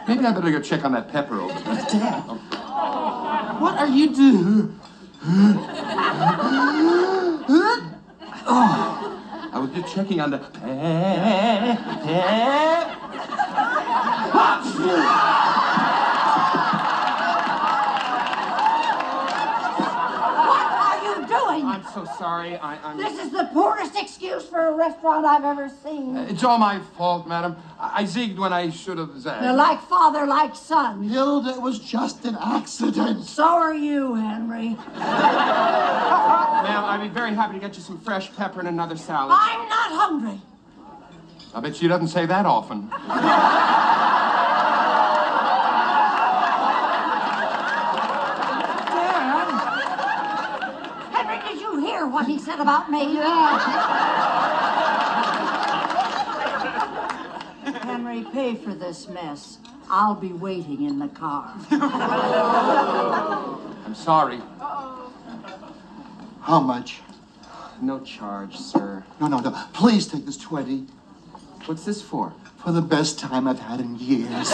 Maybe I better go check on that pepper over there. Dad, what are you doing? I was just checking on the I'm so sorry. I'm... This is the poorest excuse for a restaurant I've ever seen. It's all my fault, madam. I zigged when I should have zagged. They're like father, like son. Hilda, it was just an accident. So are you, Henry. Ma'am, I'd be very happy to get you some fresh pepper and another salad. I'm not hungry. I bet she doesn't say that often. What he said about me. Yeah. Henry, pay for this mess. I'll be waiting in the car. I'm sorry. How much? No charge, sir. No. Please take this 20. What's this for? For the best time I've had in years.